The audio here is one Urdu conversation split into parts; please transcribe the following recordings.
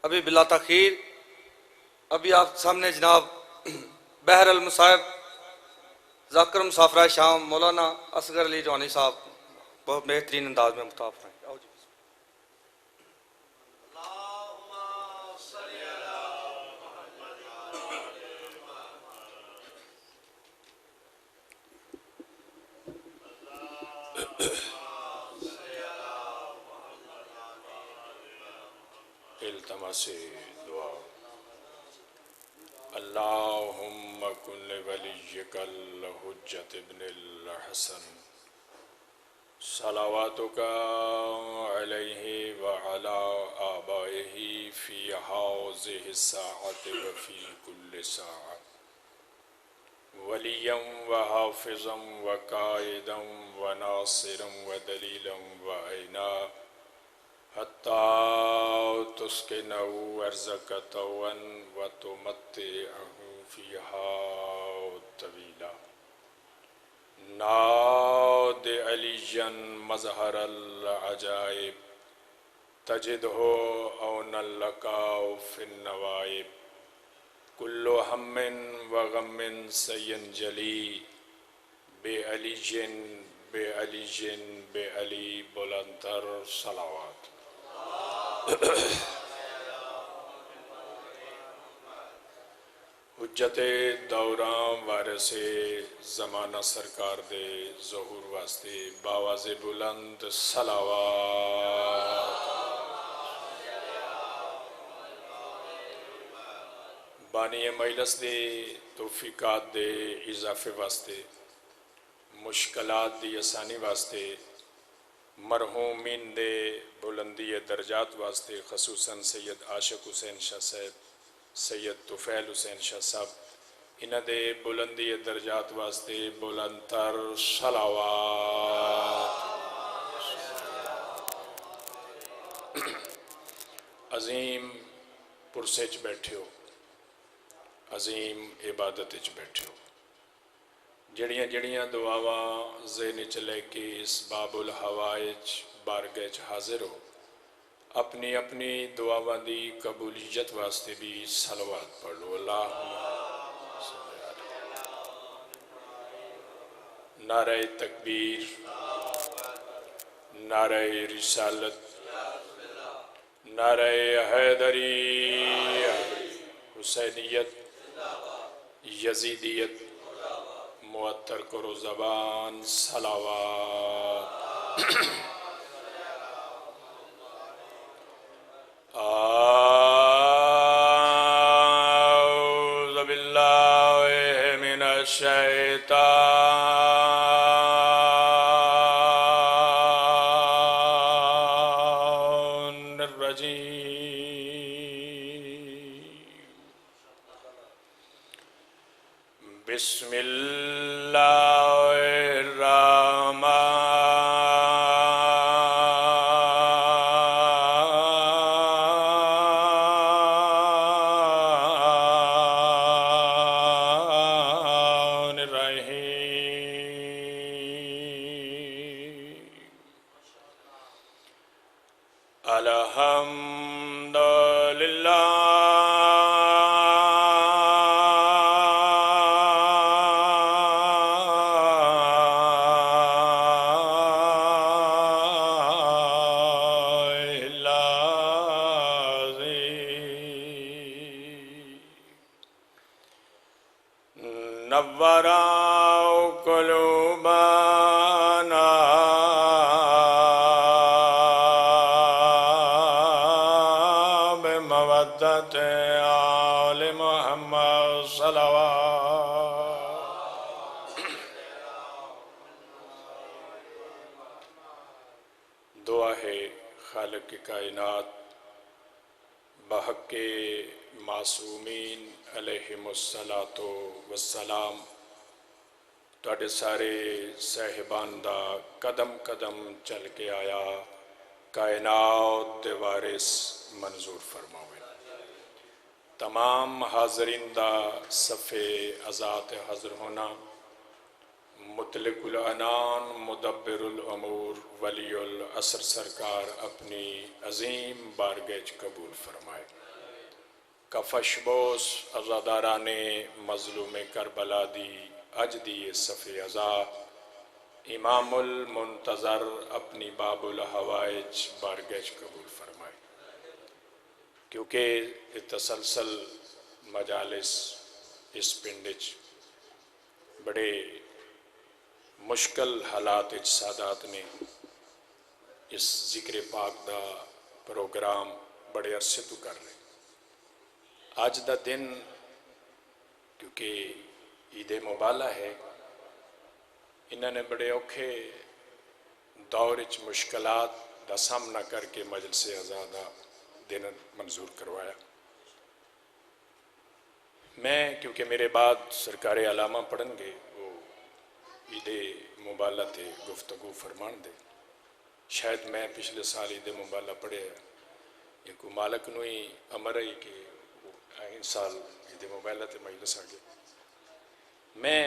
ابھی بلا تاخیر ابھی آپ سامنے جناب بحر المصائب ذاکر مسافرہ شام مولانا اصغر علی جوانی صاحب بہت بہترین انداز میں مطاف ہیں. آؤ جی. التماس دعا. اللہم کن لولیک الحجت ابن الحسن صلواتک علیہ وعلا آبائہ فی حاضہ الساعت وفی کل ساعت ولیا وحافظا وقائدا وناصرا ودلیلا وعینا حتی تسکنہ ارضک طوعا وتمتعہ فیہا طویلا. ناد علیجا مظہر العجائب تجدہ اونا لکا فی النوائب کل ہم وغم سینجلی بے علی بلندتر صلوات. حجت دوراں وارث زمانہ سرکار دے ظہور واسطے باواز بلند صلوات. بانی مجلس دے توفیقات دے اضافے واسطے مشکلات دی آسانی واسطے مرحومین دے بلندی درجات واسطے خصوصاً سید عاشق حسین شاہ صاحب سید طفیل حسین شاہ صاحب انہ دے بلندی درجات واسطے بلندتر صلوات. عظیم پرسے چ بیٹھے ہو عظیم عبادت چ بیٹھے ہو جڑیاں جڑیاں دعاواں ذہن چ لے کے اس باب الحوائج بارگاہ چ حاضر ہو اپنی اپنی دعاواں دی قبولیت واسطے بھی صلوات پڑھ لو. اللہم نعرہ تکبیر نعرہ رسالت نعرہ حیدری حسینیت یزیدیت معطر کرو زبان صلوات. اعوذ باللہ من الشیطان الرجیم. بسم اللہ الرحمن الرحیم. الحمد للہ نور قلوبنا بمودت آل محمد صلوات. دعا ہے خالق کائنات بحق معصومین علیہم الصلاۃ والسلام تواڈے سارے صاحبان دا قدم قدم چل کے آیا کائنات دے وارث منظور فرماوے. تمام حاضرین دا صفِ ازات حضر ہونا مطلق العنان مدبر الامور ولی العصر سرکار اپنی عظیم بارگاہ قبول فرمائے. کفشبوس عزاداران مظلوم کربلا دی اج دی صف ازا امام المنتظر اپنی باب الحوائج بارگاہ قبول فرمائے، کیونکہ تسلسل مجالس اس پنڈ بڑے مشکل حالات سادات نے اس ذکر پاک دا پروگرام بڑے عرصے تو کر رہے۔ آج دا دن کیونکہ عید مبالہ ہے، انہوں نے بڑے اوکھے دور مشکلات دا سامنا کر کے مجلس آزادہ دن منظور کروایا۔ میں کیونکہ میرے بعد سرکار علامہ پڑھن گے، وہ عید مبالہ تے گفتگو فرمان دے۔ شاید میں پچھلے سال عید مبالہ پڑھے ہیں، یہ کو مالک نو ہی امر ہے کہ این سال عید مبالہ تے مجلس آگے۔ میں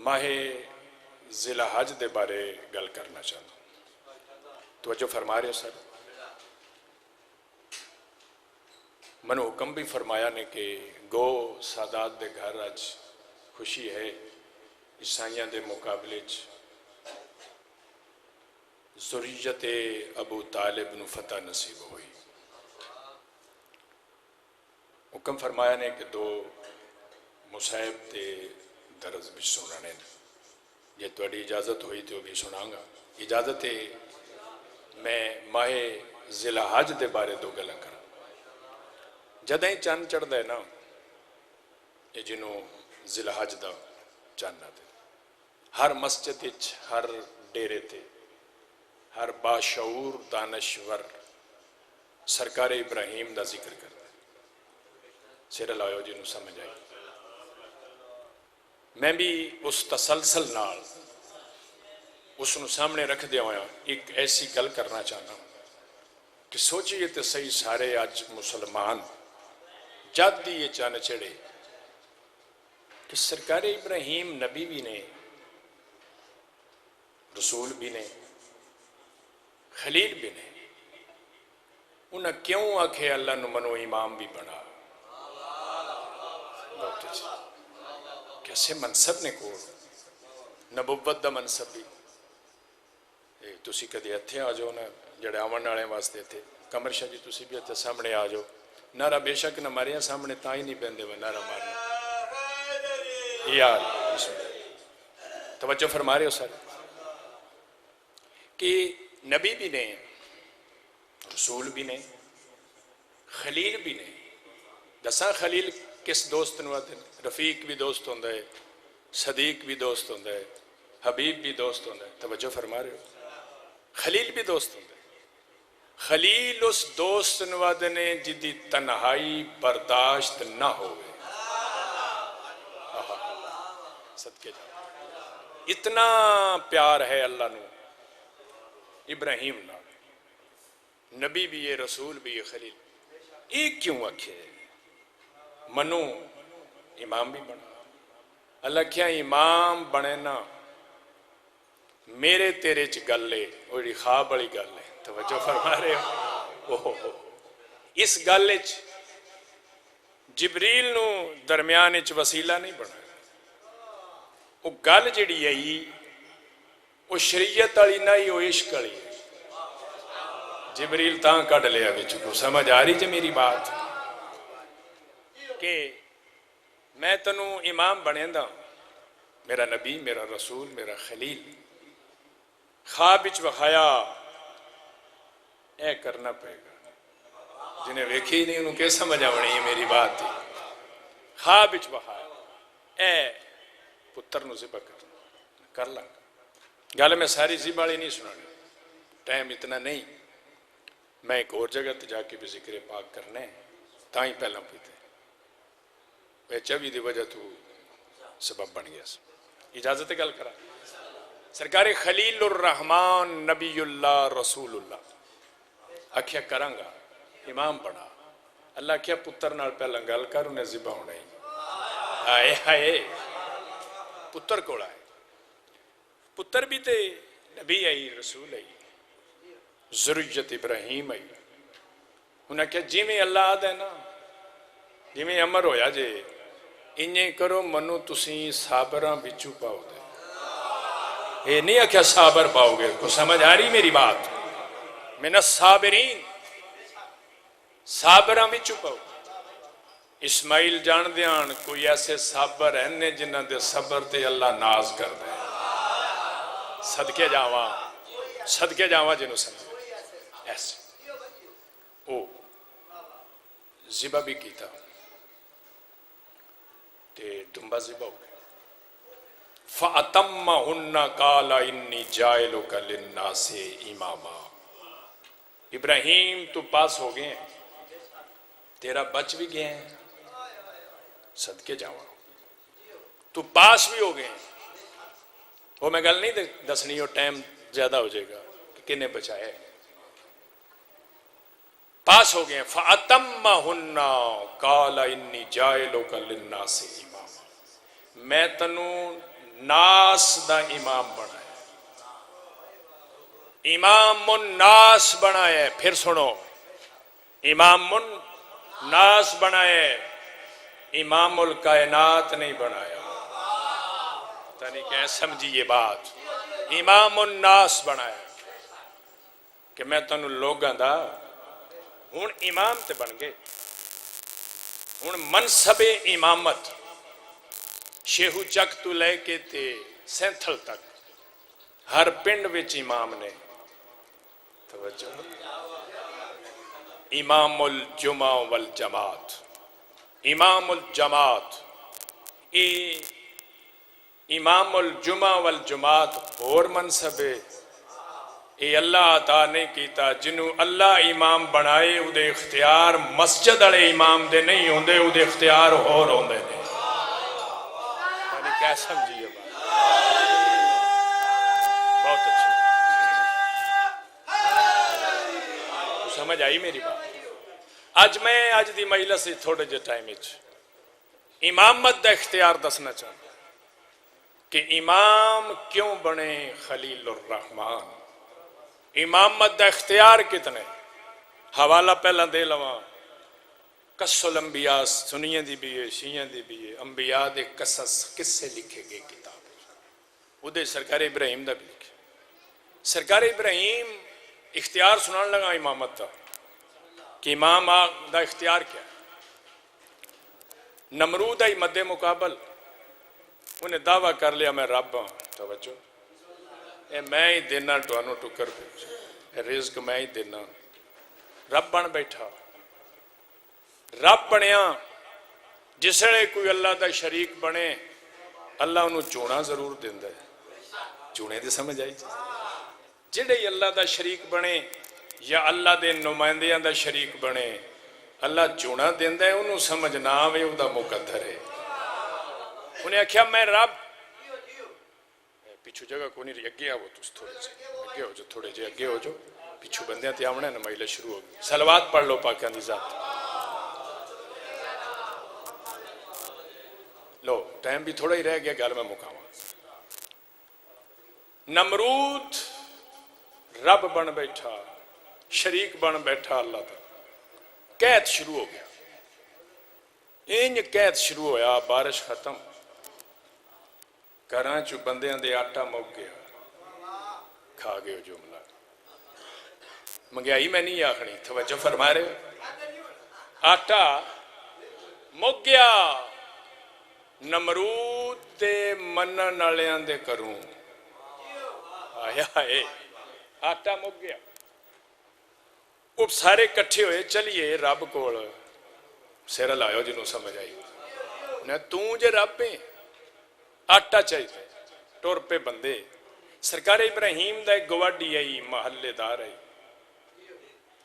ماہ ذی الحج دے بارے گل کرنا چاہتا ہوں، توجہ فرما رہے ہو سر؟ منو حکم بھی فرمایا نے کہ گو سادات دے گھر اج خوشی ہے، عیسائیاں دے مقابلے ذریت ابو طالب نو فتح نصیب ہوئی۔ حکم فرمایا نے کہ دو مصاحب دے درز بھی سنانے، یہ تھوڑی اجازت ہوئی تو بھی سناں گا۔ اجازت ہے میں ماہ ذی الحج دے بارے دو گلاں کراں۔ جدیں چند چڑھدا ہے نا، یہ جنوں ذی الحج دا چند آتے، ہر مسجد وچ، ہر ڈیرے تے، ہر باشعور دانشور سرکار ابراہیم دا ذکر کرتا ہے۔ سر لاؤ جنوں سمجھ آئی۔ میں بھی اس تسلسل نال اس نو سامنے رکھ دیا ہوا ایک ایسی گل کرنا چاہنا کہ سوچئے تو صحیح، سارے آج مسلمان جد یہ چاند چڑھے کہ سرکار ابراہیم نبی بھی نے، رسول بھی نے، خلیل بھی نے، انہاں کیوں آکھے اللہ نو منو امام بھی بنا؟ بہت اچھا، کیسے منصب نے کو نبوت دا منصب بھی۔ تسی کدی اتھے آ جاؤ نا، جڑے آون والے واسطے تھے کمر شاہ جی، تسی بھی اتھے سامنے آ جاؤ۔ نعرہ بے شک نہ ماریا سامنے تا ہی نہیں پہندے وہ نعرہ مارنا۔ یار بسم اللہ، توجہ فرما رہے ہو سر؟ کہ نبی بھی نے، رسول بھی نے، خلیل بھی نے۔ دساں خلیل کس دوست نو آتے ہیں؟ رفیق بھی دوست ہوندہ ہے، صدیق بھی دوست ہوندہ ہے، حبیب بھی دوست ہوندہ ہے۔ توجہ فرما رہے ہو؟ خلیل بھی دوست ہوندہ ہے۔ خلیل اس دوست نواد نے جدی تنہائی برداشت نہ ہوئے، صدقے جا، اتنا پیار ہے اللہ نو ابراہیم نہ، نبی بھی ہے، رسول بھی ہے، خلیل۔ ایک کیوں آکھے منو امام بھی بنا؟ اللہ کیا امام بنے نا میرے تیرے چ گل لے، وہی خواب والی گل ہے۔ توجہ فرما رہے ہو؟ اس گل چ جبریل نو درمیان چ وسیلہ نہیں بنا، وہ گل جڑی آئی وہ شریعت والی نہ ہی، وہ عشق والی ہے۔ جبریل تاں کڈ لیا بچ کو، سمجھ آ رہی جی میری بات؟ کہ میں تنو امام بنے دا، میرا نبی، میرا رسول، میرا خلیل خواب وچ وکھایا، اے کرنا پڑے گا۔ جنہیں ویکھی نہیں انہوں کہ سمجھ آونی ہے میری بات تھی۔ خواب وچ وکھایا، اے پتر نو ذبح کر لنگا۔ گل میں ساری ذبح والی نہیں سنانی، ٹائم اتنا نہیں۔ میں ایک اور جگہ تے جا کے بھی ذکر پاک کرنے تاں ہی پہلا پیتے وہ چوی دی وجہ تو سبب بن گیا۔ اجازت گل کرا؟ سرکار خلیل الرحمن نبی اللہ رسول اللہ آکھیا کرانگا، امام بنا۔ اللہ کیا پتر نال پہلا گل کر، انہیں ذبح ہونا ہی۔ آئے ہائے، پتر کوڑا ہے، پتر بھی تے نبی آئی، رسول آئی، ذریت ابراہیم آئی۔ انہیں کہا جی میں اللہ آدھا ہے نا جی میں امر ہویا جے انہیں کرو منو تسی صابراں بچو پاؤ دے یہ نہیں ہے کیا صابر پاؤ گے کو سمجھ آ رہی میری بات من الصابرین صابراں بچو پاؤ اسماعیل جان دیان کوئی ایسے صابر ہیں جنہ دے صبر تے اللہ ناز کر دے صدقے جاواں جنہوں سمجھ ایسے او ذبح بھی کیتا تے دمبا ذبح ہو گیا فَأَتَمَّهُنَّ قَالَ إِنِّي جَائِلُكَ لِلنَّاسِ إِمَامًا ابراہیم تو پاس ہو گئے ہیں تیرا بچ بھی گئے ہیں صدقے جاواں تو پاس بھی ہو گئے ہیں وہ میں گل نہیں دسنی ہو ٹائم زیادہ ہو جائے گا کہ کنے بچائے پاس ہو گئے ہیں فَأَتَمَّهُنَّ قَالَ إِنِّي جَائِلُكَ لِلنَّاسِ إِمَامًا میں تنوں ناس دا امام بنایا امام الناس بنایا پھر سنو امام الناس بنایا امام الکائنات نہیں بنایا تانی کہ سمجھی یہ بات امام الناس بنایا کہ میں تنوں لوگاں دا ہون امام تے بن گئے ہون منصب امامت شیہو چک تو لے کے تے سینتھل تک ہر پنڈ وچ امام نے توجہ امام الجمعہ والجماعت امام الجماعت امام الجمعہ والجماعت اور منصب ہے یہ اللہ عطا نہیں کیتا جنہوں اللہ امام بنائے او دے اختیار مسجد والے امام دے نہیں ہوندے او دے اختیار اور ہوندے نے یعنی کیا سمجھیے بات بہت اچھی سمجھ آئی میری بات اج دی مجلس تھوڑے جے ٹائم وچ امامت دا اختیار دسنا چاہتا کہ امام کیوں بنے خلیل الرحمن امامت دا اختیار کتنے حوالہ پہلا دے لواں قصص الانبیاء سنیاں دی بھی ہے شیعہ دی بھی ہے انبیاء دے قصص کس سے لکھے گئے کتاب وہ دے سرکار ابراہیم دا بھی لکھے سرکار ابراہیم اختیار سنان لگا امامت دا کہ امام دا اختیار کیا نمرود آئی مد مقابل انہیں دعویٰ کر لیا میں رب ہوں توجہ اے میں ہی دینا ٹوانو ٹکر پہ رزق میں ہی دینا رب بن بیٹھا رب بنیا جس نے کوئی اللہ دا شریک بنے اللہ انہوں چونا ضرور دیندہ ہے چونے دے سمجھ آئی جڑے اللہ دا شریک بنے یا اللہ دے نمائندیاں دا شریک بنے اللہ چونا دیندہ ہے انہوں سمجھ نہ آوے او دا مقدر ہے انہیں کہا میں رب پیچھو جگہ کو نہیں رہی اگے آو تو تھوڑے سے اگے ہو جو تھوڑے جے اگے ہو جو پیچھو بندیاں تے آونے نمائلہ شروع ہو گئی صلوات پڑھ لو پاکیاں دی ذات لو ٹائم بھی تھوڑا ہی رہ گیا گال میں مقامہ نمرود رب بن بیٹھا شریک بن بیٹھا اللہ تا قید شروع ہو گیا انج قید شروع ہویا بارش ختم گھراں چو بندیاں دے آٹا مک گیا کھا گئے جملہ مہنگائی میں نہیں آخنی توجہ فرما رہے ہو آٹا مک گیا نمرود دے منن والیاں دے کروں آیا ہے آٹا مک گیا اب سارے کٹھے ہوئے چلیے رب کول سیر لائیو جنہوں سمجھ آئی نہ توں جے رب ہیں آٹا چاہیے ٹور پہ بندے سرکار ابراہیم دا ایک گواڈی آئی محلے دار آئی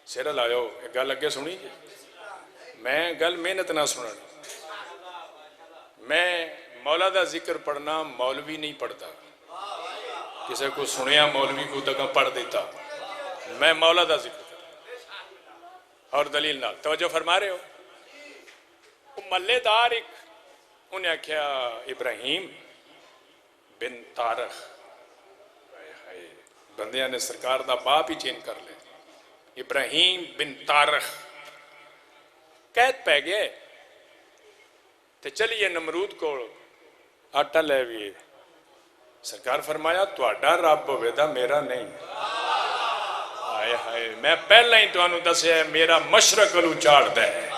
سیر لائیو ایک گل اگے سنی جی میں گل محنت نہ سننا میں مولا دا ذکر پڑھنا مولوی نہیں پڑھتا کسی کو سنیا مولوی کو تک پڑھ دیتا میں مولا دا ذکر اور دلیل نہ توجہ فرما رہے ہو محلے دار ایک انہیں کیا ابراہیم بن تارخ بندیاں نے سرکار دا باپ ہی چین کر لے ابراہیم بن تارخ قید پی گیا تے چلیے نمرود کو آٹا لے بھی سرکار فرمایا تہاڈا رب ہوے دا میرا نہیں ہائے ہائے میں پہلا ہی تانوں دسیا میرا مشرق والو چاڑدا ہے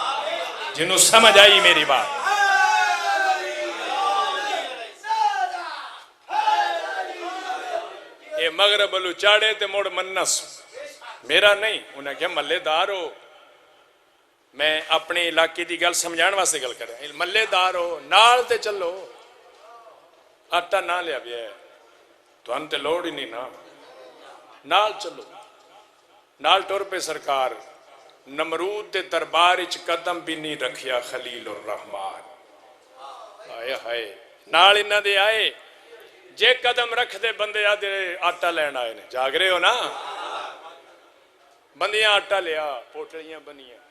جنوں سمجھ آئی میری بات یہ مغرب والو چاڑے تے مڑ منس میرا نہیں انہیں کہا ملے دار ہو میں اپنے علاقے دی گل سمجھان واسطے گل کر رہا ہوں ملے دار ہو نال تے چلو آٹا نہ لیا بھی ہے تو انتے لوڑ ہی نہیں نا نال چلو نال ٹور پہ سرکار نمرود دے دربار اچ قدم بھی نہیں رکھیا خلیل الرحمان آئے ہائے نال انہ دے آئے جے قدم رکھ دے بندے آدھے آٹا لین آئے نے جاگ رہے ہو نا بندیاں آٹا لیا پوٹلیاں بنیاں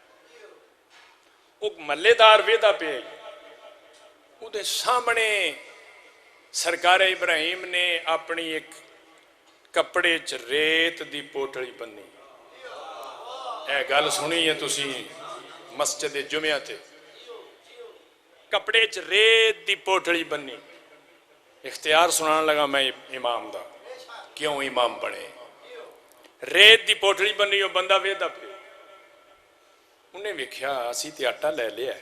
وہ ملے دار ویدہ پہ وہ دے سامنے سرکار ابراہیم نے اپنی ایک کپڑے چ ریت دی پوٹلی بنی اے گل سنی ہے تسی مسجد جمعہ تے کپڑے چ ریت دی پوٹلی بنی اختیار سنان لگا میں امام دا کیوں امام بنے ریت دی پوٹلی بنی وہ بندہ ویدہ پہ انہیں ویکھیا اسی تے آٹا لے لیا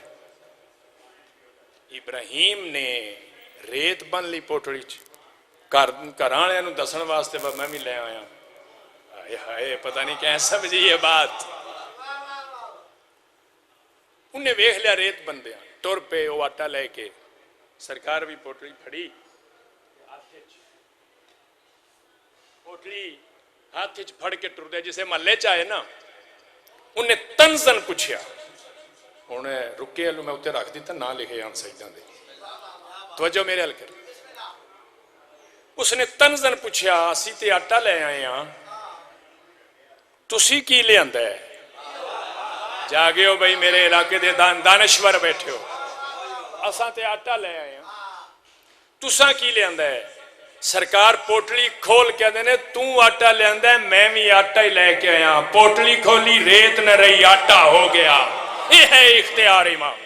ابراہیم نے ریت بن لی پوٹلی گھرانے نو دسن واسطے میں بھی لے آیا ہائے ہائے پتہ نہیں کہیں سمجھی یہ بات انہیں ویکھ لیا ریت بن دیا ٹر پہ وہ آٹا لے کے سرکار بھی پوٹلی پھڑی پوٹلی ہاتھ پھڑ کے ٹر دیا جسے محلے چاہے نا انہیں تنزن پوچھیا انہیں رکے میں اتنے رکھ دیتا نہ لکھے آن سجدہ دے توجہ میرے حل کر اس نے تنزن پوچھیا اسی تے آٹا لے آئے ہاں تسی کی لے آندہ ہے جاگے ہو بھائی میرے علاقے دے دانشور بیٹھے ہو اساں تے آٹا لے آئے ہاں تساں کی لے آندہ ہے سرکار پوٹلی کھول کے دینے تو آٹا لے آندہ ہے میں بھی آٹا ہی لے کے آیا پوٹلی کھولی ریت نہ رہی آٹا ہو گیا یہ ہے اختیار امام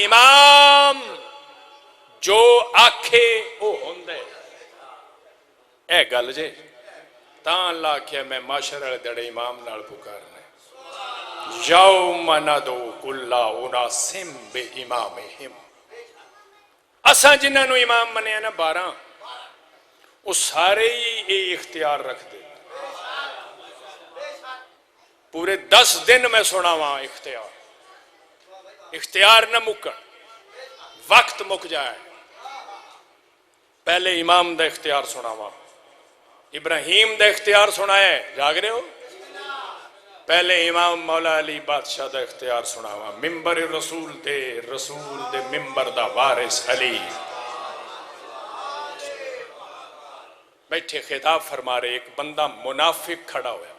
امام جو آکھے وہ ہوندے اے گل جے تاں اللہ کیا میں معاشر والے دڑے امام نال پکارنا یوم ندعو کل اناس بامامہم اساں جنہاں نو امام منیا نا 12 وہ سارے ہی یہ اختیار رکھ دے پورے 10 دن میں سنا وہاں اختیار نہ مکن وقت مک جائے پہلے امام دا اختیار سنا وہاں ابراہیم دا اختیار سنا ہے جاگ رہے ہو پہلے امام مولا علی بادشاہ دا اختیار سنا وہاں ممبر رسول دے ممبر دا وارث علی بیٹھے خطاب فرما رہے ایک بندہ منافق کھڑا ہویا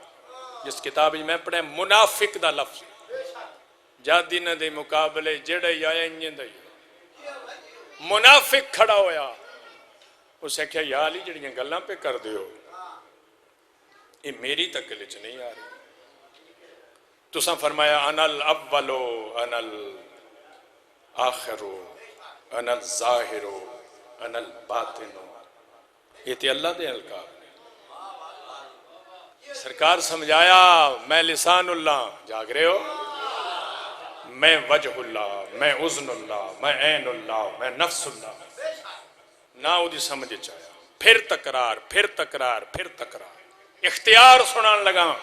جس کتاب میں پڑھے منافق دا لفظ جادی نہ دے مقابلے جڑے آیا انجن دے منافق کھڑا ہویا اسے کہا یا علی جڑیاں گلاں پہ کر دیو یہ میری تکلچ نہیں آ رہی تو ساں فرمایا انا الاولو انا الاخرو انا الظاہرو انا الباطنو یہ تے اللہ دے القاب سرکار سمجھایا میں لسان اللہ جاگ رہے ہو میں وجہ اللہ میں اذن اللہ میں عین اللہ میں نفس اللہ نہ وہ دی سمجھ چاہیا پھر تکرار اختیار سنان لگا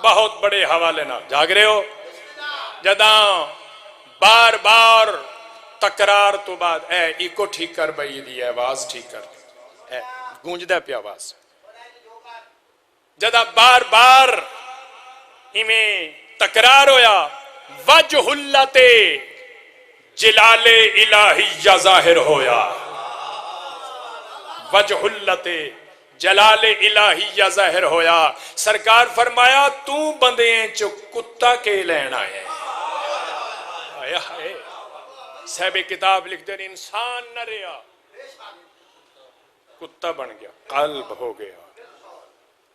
بہت بڑے حوالے نہ جاگ رہے ہو جداں بار بار تکرار تو بعد اے ایکو ٹھیک کر بھائی دی آواز ٹھیک کر اے گونجدہ پہ آواز جدہ بار بار ہمیں تکرار ہویا وجہ اللہ تے جلال الہی ظاہر ہویا وجہ اللہ تے جلال الہی ظاہر ہویا سرکار فرمایا تو بندے چو کتا کے لینا ہے آیا ہے صاحب کتاب لکھ دیں انسان نہ رہا کتا بن گیا قلب ہو گیا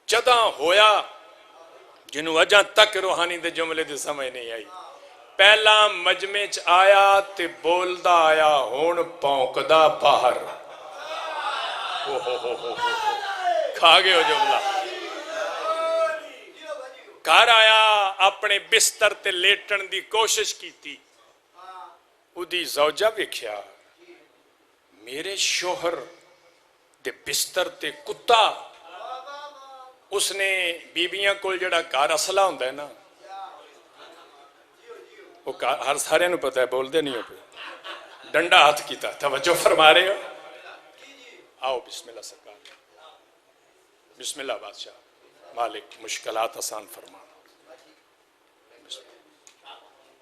جداں ہویا جنہوں اجاں تک روحانی دے جملے دی سمجھ نہیں آئی. پہلا مجمع چ آیا تے بولدا آیا ہون پونکدا باہر. کھا گئے ہو جملہ. گھر آیا اپنے بستر تے لیٹن دی کوشش کیتی. اودی زوجہ ویکھیا میرے شوہر دے بستر تے کتا. اس نے بیبیاں کول جڑا گھر اصلہ ہوندا ہے نا وہ ہر سارے نو پتہ ہے بول دے نہیں ہو پہ ڈنڈا ہاتھ کیتا. توجہ فرما رہے ہو. آؤ بسم اللہ سرکار. بسم اللہ بادشاہ مالک مشکلات آسان فرما.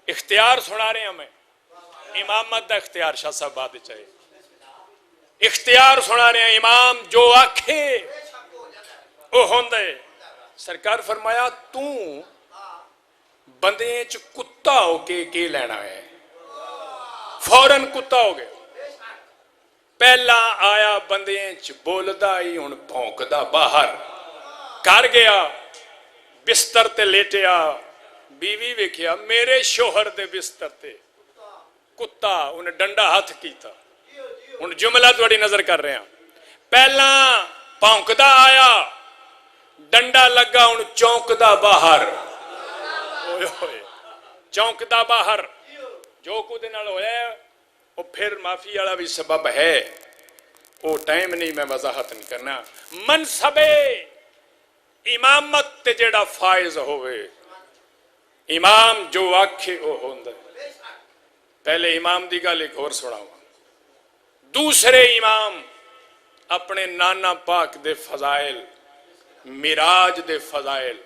اختیار سنا رہے ہیں ہمیں امامت دا اختیار. شاہ صاحب بات چاہیے اختیار سنا رہے ہیں. امام جو آکھے وہ ہوندے. سرکار فرمایا تو بندے چ کتا ہو کے لینا ہے. فوراً کتا ہو گئے. پہلا آیا بندے چ بولدا ہی ہن بھونکدا باہر. گھر گیا بستر تے لیٹیا. بیوی ویکھیا میرے شوہر دے بستر تے کتا. انہیں ڈنڈا ہاتھ کیتا. ہن جملہ تھوڑی نظر کر رہے ہیں. پہلا بھونکدا آیا ڈنڈا لگا ہن چونکدا باہر. چونکدا باہر. جو کچھ نال ہویا ہے وہ پھر معافی والا بھی سبب ہے. وہ ٹائم نہیں میں وضاحت نہیں کرنا. منصب امامت تے جڑا فائز ہوئے امام جو آکھے وہ ہوندا. پہلے امام دی گل ایک اور سناواں. دوسرے امام اپنے نانا پاک دے فضائل معراج دے فضائل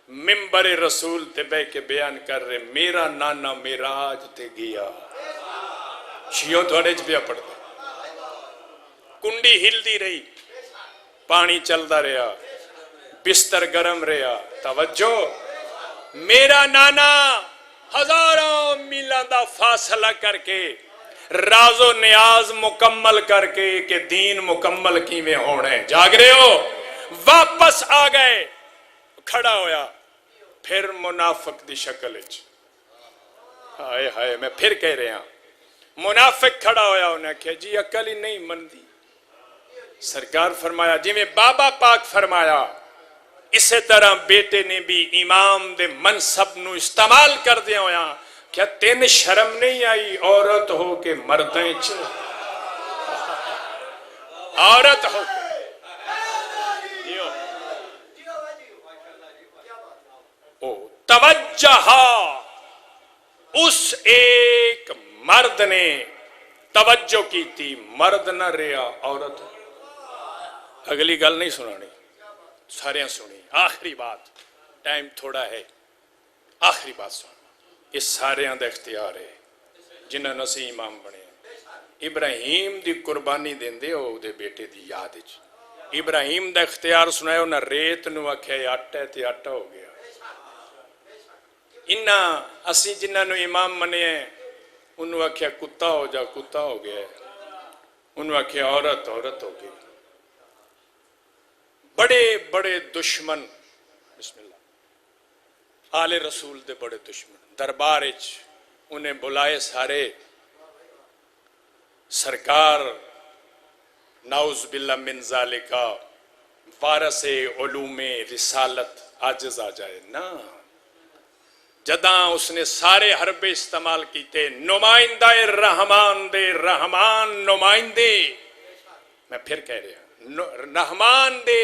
ممبر رسول تے بہ کے بیان کر رہے. میرا نانا معراج تے گیا. شیعوں تھوڑے چ پیا پڑھتا. کنڈی ہلدی رہی پانی چلدا رہا بستر گرم رہا. توجہ میرا نانا ہزاروں میلاں دا فاصلہ کر کے راز و نیاز مکمل کر کے کہ دین مکمل کیویں ہونا ہے. جاگ رہے ہو. واپس آ گئے. کھڑا ہویا پھر منافق دی شکل وچ. ہائے ہائے میں پھر کہہ رہا منافق کھڑا ہویا. انہیں کہا جی عقل ہی نہیں مندی. سرکار فرمایا جی میں بابا پاک فرمایا اسی طرح بیٹے نے بھی امام دے منصب نو استعمال کر دیا ہویا. کیا تین شرم نہیں آئی عورت ہو کے مردیں چ عورت ہو کے توجہ. اس ایک مرد نے توجہ کی تھی. مرد نہ رہا عورت. اگلی گل نہیں سنانی سارے سنی. آخری بات ٹائم تھوڑا ہے. آخری بات سن. یہ سارے دا اختیار ہے جنہوں نے اسی امام بنے. ابراہیم دی قربانی دیندے ہو دے بیٹے دی یاد وچ. ابراہیم دا اختیار سنایا. انہاں ریت نو آکھیا آٹا ہے تے آٹا ہو گیا. انہاں اسی جنہاں نو امام منے ہیں انہوں آکھیا کتا ہو جا کتا ہو گیا. انہوں آکھیا عورت عورت ہو گئی. بڑے بڑے دشمن بسم اللہ آل رسول دے بڑے دشمن دربار وچ انہیں بلائے سارے. سرکار نعوذ باللہ من ذالکا وارث علوم رسالت عاجز آ جائے نا. جداں اس نے سارے حربے استعمال کیتے. نمائندہ رحمان دے رحمان نمائندے. میں پھر کہہ رہا رحمان دے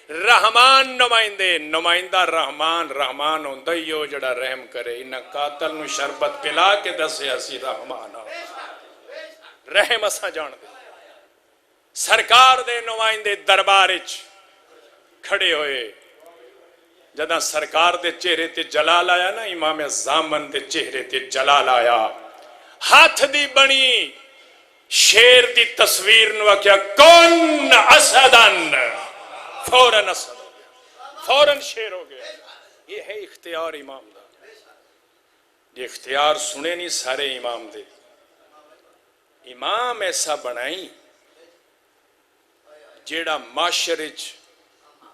رحمان نمائندے. نمائندہ رحمان رحمان ہوندا ہی ہو جڑا رحم کرے. انہاں قاتل نو شربت پلا کے دسے اسی رحمان ہاں. رحم اساں جان دے. سرکار دے نمائندے دربار وچ کھڑے ہوئے. جداں سرکار دے چہرے تے جلال آیا نا امام زامن دے چہرے تے جلال آیا. ہاتھ دی بنی شیر دی تصویر نو آکھیا کون اسدن. فوراً اسد ہو گیا. فوراً شیر ہو گیا. یہ ہے اختیار امام دا. یہ اختیار سنے نہیں سارے امام دے. امام ایسا بنائی جیڑا معاشرے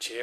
6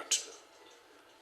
8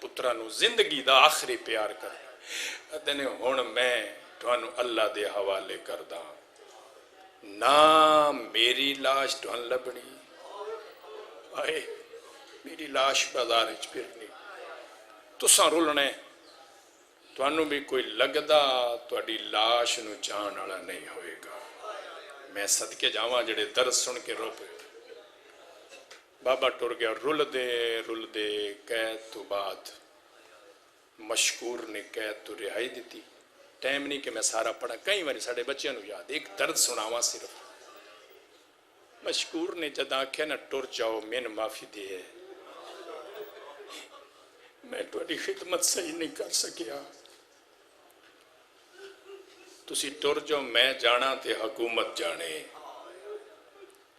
ਪੁੱਤਰਾਂ ਨੂੰ ਜ਼ਿੰਦਗੀ ਦਾ ਆਖਰੀ ਪਿਆਰ ਕਰ ਅਦਨੇ ਹੁਣ ਮੈਂ ਤੁਹਾਨੂੰ ਅੱਲਾ ਦੇ ਹਵਾਲੇ ਕਰਦਾ ਨਾ ਮੇਰੀ ਲਾਸ਼ ਤੁਹਾਨੂੰ ਲੱਭਣੀ ਆਏ ਮੇਰੀ ਲਾਸ਼ ਬਾਜ਼ਾਰ ਵਿੱਚ ਫਿਰਨੀ ਤੁਸਾਂ ਰੁਲਣਾ ਤੁਹਾਨੂੰ ਵੀ ਕੋਈ ਲੱਗਦਾ ਤੁਹਾਡੀ ਲਾਸ਼ ਨੂੰ ਚਾਹਣ ਵਾਲਾ ਨਹੀਂ ਹੋਏਗਾ ਮੈਂ ਸਦਕੇ ਜਾਵਾਂ ਜਿਹੜੇ ਦਰਦ ਸੁਣ ਕੇ ਰੋ ਪਏ ਬਾਬਾ ਟੁਰ ਗਿਆ ਰੁਲਦੇ ਕੈਦ ਤੋਂ ਬਾਅਦ ਮਸ਼ਕੂਰ ਨੇ ਕੈਦ ਤੋਂ ਰਿਹਾਈ ਦਿੱਤੀ ਟਾਈਮ ਨਹੀਂ ਕਿ ਮੈਂ ਸਾਰਾ ਪੜ੍ਹਾਂ ਕਈ ਵਾਰੀ ਸਾਡੇ ਬੱਚਿਆਂ ਨੂੰ ਯਾਦ ਇੱਕ ਦਰਦ ਸੁਣਾਵਾਂ ਸਿਰਫ ਮਸ਼ਕੂਰ ਨੇ ਜਦ ਆਖਿਆ ਨਾ ਟੁਰ ਜਾਓ ਮੈਨੂੰ ਮਾਫੀ ਦੇ ਮੈਂ ਤੁਹਾਡੀ ਖਿਦਮਤ ਸਹੀ ਨਹੀਂ ਕਰ ਸਕਿਆ ਤੁਸੀਂ ਟੁਰ ਜਾਓ ਮੈਂ ਜਾਣਾ ਤੇ ਹਕੂਮਤ ਜਾਣੇ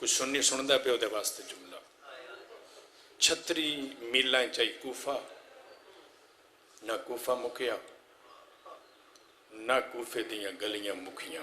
ਕੁਝ ਸੁਣਨੀ ਸੁਣਦਾ ਪਿਆ ਉਹਦੇ ਵਾਸਤੇ ਜੁਮਲਾ 36 ਮੀਲਾਂ ਚਾਹੀ ਕੂਫਾ ਨਾ ਕੂਫਾ ਮੁਕਿਆ ਨਾ ਕੂਫੇ ਦੀਆਂ ਗਲੀਆਂ ਮੁਖੀਆਂ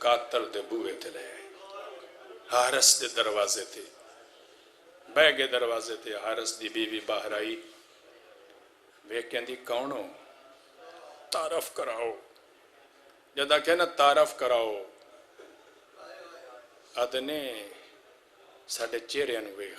ਕਾਤਲ ਦੇ ਬੂਹੇ ਤੇ ਲੈ ਆਏ ਹਾਰਸ ਦੇ ਦਰਵਾਜ਼ੇ ਤੇ ਬਹਿ ਗਏ ਦਰਵਾਜ਼ੇ ਤੇ ਹਾਰਸ ਦੀ ਬੀਵੀ ਬਾਹਰ ਆਈ ਵੇਖ ਕਹਿੰਦੀ ਕੌਣ ਹੋ ਤਾਰਫ ਕਰਾਓ ਜਦ ਆਖਿਆ ਨਾ ਤਾਰਫ ਕਰਾਓ ਆਦਨੇ ਸਾਡੇ ਚਿਹਰਿਆਂ ਨੂੰ ਵੇਖ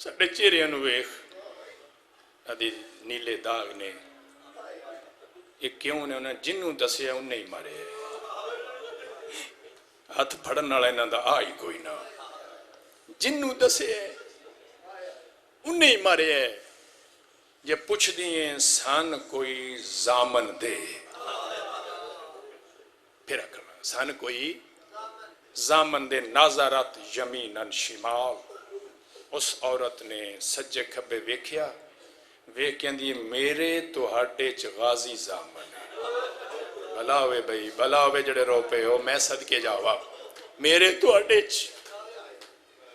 ਸਾਡੇ ਚਿਹਰਿਆਂ ਨੂੰ ਵੇਖ ਆਦੀ ਨੀਲੇ ਦਾਗ ਨੇ ਇਹ ਕਿਉਂ ਨੇ ਉਹਨਾਂ ਜਿਹਨੂੰ ਦੱਸਿਆ ਉਹਨੇ ਹੀ ਮਾਰੇ ਹੱਥ ਫੜਨ ਵਾਲਾ ਇਹਨਾਂ ਦਾ ਆ ਹੀ ਕੋਈ ਨਾ ਜਿਹਨੂੰ ਦੱਸਿਆ ਉਹਨੇ ਹੀ ਮਾਰਿਆ ਜੇ ਪੁੱਛਦੀ ਏ ਸਨ ਕੋਈ ਜ਼ਾਮਨ ਦੇ ਫਿਰ ਅਕਲ ਸਨ ਕੋਈ ਜ਼ਾਮਨ ਦੇ ਨਾਜ਼ਰਤ ਯਮੀਨਨ ਸ਼ਿਮਾਲ ਉਸ ਔਰਤ ਨੇ ਸੱਜੇ ਖੱਬੇ ਵੇਖਿਆ ਵੇਖ ਕਹਿੰਦੀ ਮੇਰੇ ਤੁਹਾਡੇ ਚ ਗਾਜ਼ੀ ਜ਼ਾਮਨ ਭਲਾ ਹੋਵੇ ਬਈ ਭਲਾ ਹੋਵੇ ਜਿਹੜੇ ਰੋ ਪਏ ਹੋ ਮੈਂ ਸਦਕੇ ਜਾਵਾ ਮੇਰੇ ਤੁਹਾਡੇ ਚ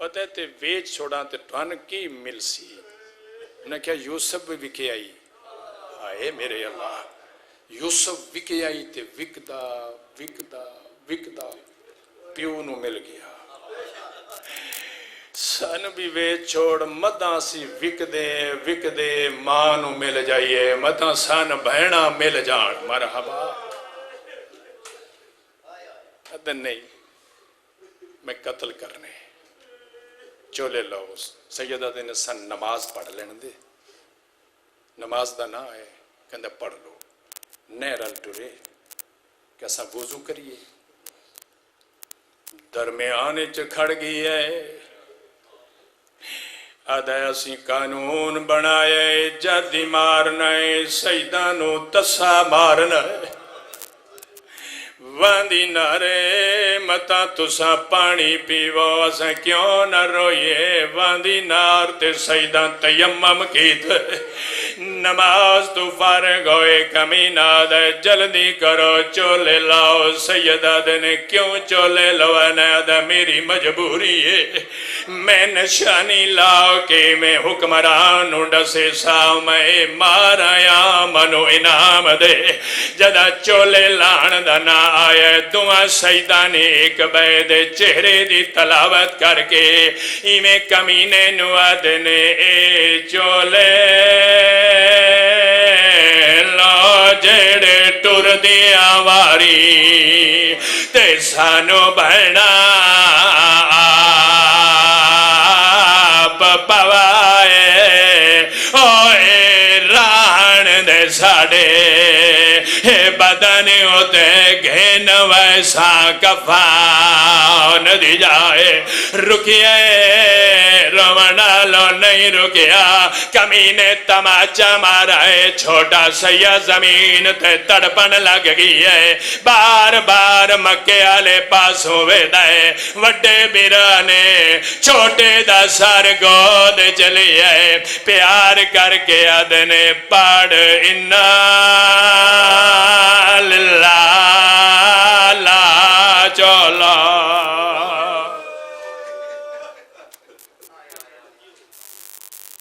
پتہ تے ویچ چھوڑا تے تھان کی مل سی انہیں کیا یوسف بھی وکے آئی آئے میرے اللہ یوسف وکے آئی تے وکدا وکدا وکدا پیو نو مل گیا سن بھی ویچ چھوڑ مداں سی وک دے ماں نو مل جائیے مداں سن بہنا مل جان مرحبا ادن نہیں میں قتل کرنے چولے لو سیدہ دے نے سن نماز پڑھ لینے دے نماز دا نہ آئے کہندے پڑھ لو نیرل ٹورے کیسا وضو کریے درمیانے کھڑ گئی ہے آدھا اسی قانون بنائے جدی مارنا ہے سیدہ نو تسا مارنا ہے واندی نارے متا تسا پانی پیو اسا کیوں نہ روئے واندی نار تے سیدہ تیمم کیت نماز تو فارغ ہوئے کمینہ دے جلدی کرو چولے لاؤ سیدہ دے نے کیوں چولے لوانا دے میری مجبوری ہے میں نشانی لاؤ کہ میں حکمران ڈسے سامے مارایا منو انعام دے جدا چولے لان دا نہ آئے دعا سیدہ نے ایک بید چہرے دی تلاوت کر کے ایمیں کمینے نوا دینے اے چولے لو جڑے ٹر دیا واری تے سانو بہنا آپ پوائے اوے ران دے ساڑے بدن ہوتے گھن ویسا کفان دی جائے رکیے رونا لو نہیں رکیا کمینے تماچا مارا ہے چھوٹا سیا زمین تے تڑپن لگ گئی ہے بار بار مکے آلے پاس ہوئے دائے وڈے بیرانے چھوٹے دا سر گود چلی ہے پیار کر کے ادنے پاڑ انا للہ